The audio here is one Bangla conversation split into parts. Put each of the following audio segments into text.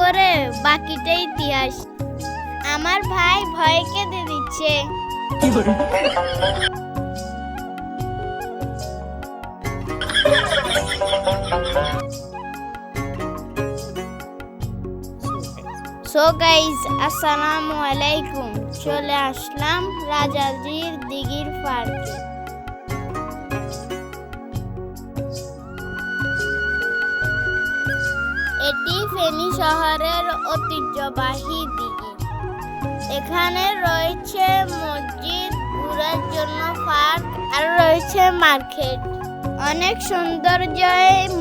করে বাকিটা ইতিহাস। আমার ভাই ভয় কেঁদে দিচ্ছে। সো গাইস, আসসালামু আলাইকুম। চলে আসলাম রাজাজির দিঘির পার্কে। এটি ফেনী শহরের ঐতিহ্যবাহী দিঘি। এখানে রয়েছে মসজিদ, ঘোরার জন্য পার্ক, আর রয়েছে মার্কেট। অনেক সৌন্দর্যে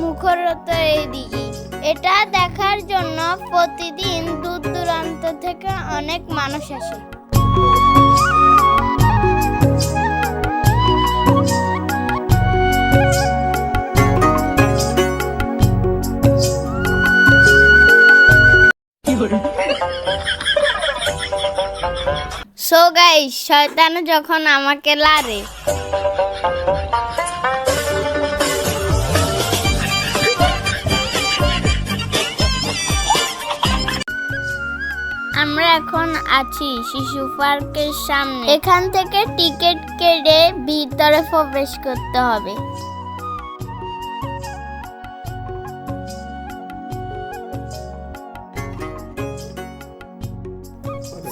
মুখরিত এই দিঘি। এটা দেখার জন্য প্রতিদিন দূর দূরান্ত থেকে অনেক মানুষ আসে। সো গাইস, শয়তান যখন আমাকে লারে, আমরা এখন আছি শিশু পার্কের সামনে। এখান থেকে টিকিট কেটে ভিতরে প্রবেশ করতে হবে।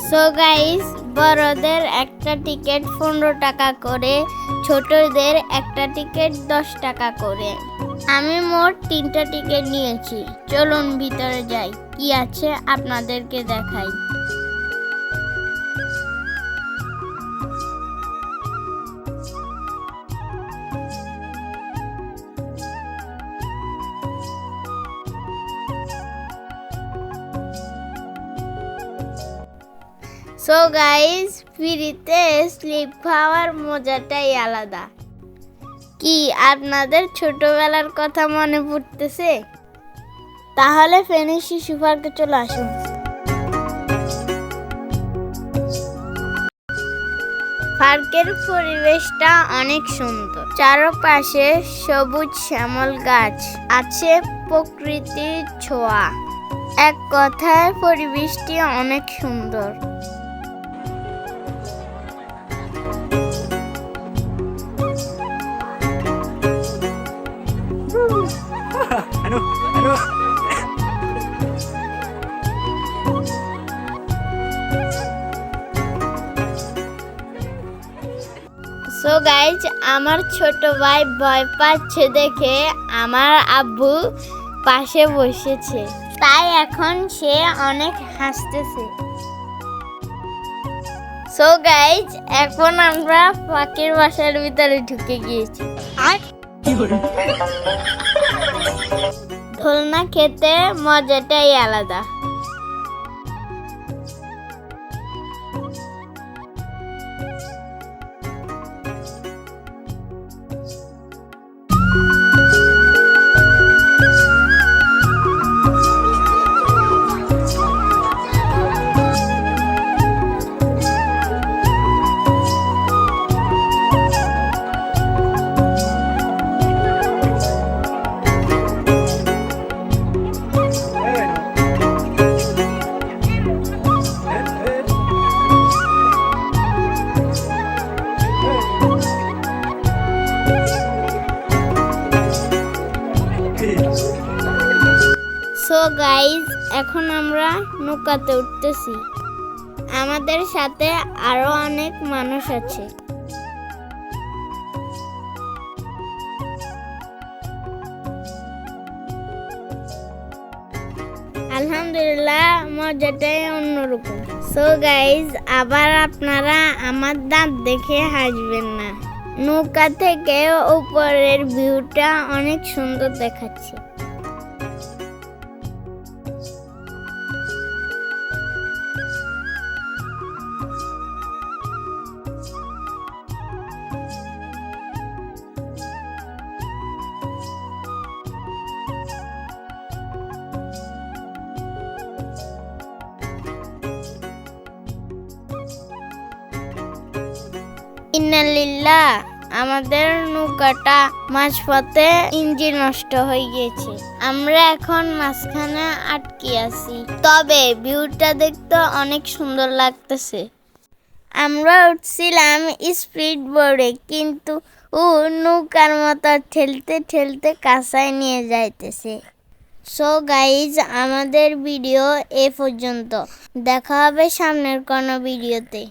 সো গাইস, বড়দের একটা টিকিট 15 টাকা করে, ছোটদের একটা টিকিট 10 টাকা করে। আমি মোট 3টা টিকিট নিয়েছি। চলুন ভিতরে যাই, কি আছে আপনাদেরকে দেখাই। সো গাইস, ফ্রিতে স্লিপ খাওয়ার মজাটাই আলাদা। কি আপনাদের ছোটবেলার কথা মনে পড়তেছে? তাহলে ফেনী শিশু পার্কে চলে আসুন। পার্কের পরিবেশটা অনেক সুন্দর। চারপাশে সবুজ শ্যামল গাছ, আছে প্রকৃতির ছোঁয়া। এক কথায় পরিবেশটি অনেক সুন্দর। সো গাইজ, আমার ছোট ভাই ভয় পাচ্ছে দেখে আমার আব্বু পাশে বসেছে, তাই এখন সে অনেক হাসতেছে। সো গাইজ, এখন আমরা পাখির বাসার ভিতরে ঢুকে গিয়েছি। দোলনা খেতে মজাটাই আলাদা। সো গাইজ, এখন আমরা নৌকাতে উঠতেছি। আমাদের সাথে আরো অনেক মানুষ আছে। আলহামদুলিল্লাহ, মজাটাই অন্যরকম। সো গাইজ, আবার আপনারা আমার দাঁত দেখে হাসবেন না। নৌকা থেকে উপরের ভিউটা অনেক সুন্দর দেখাচ্ছে। ইন্নালিল্লাহ, আমাদের নৌকাটা মাঝপথে ইঞ্জিন নষ্ট হয়ে গিয়েছে। আমরা এখন মাঝখানে আটকে আছি, তবে ভিউটা দেখতে অনেক সুন্দর লাগতেছে। আমরা উঠছিলাম স্পিড বোর্ডে, কিন্তু নৌকার মতো ঠেলতে ঠেলতে কাঁসায় নিয়ে যাইতেছে। সো গাইজ, আমাদের ভিডিও এ পর্যন্ত। দেখা হবে সামনের কোনো ভিডিওতে।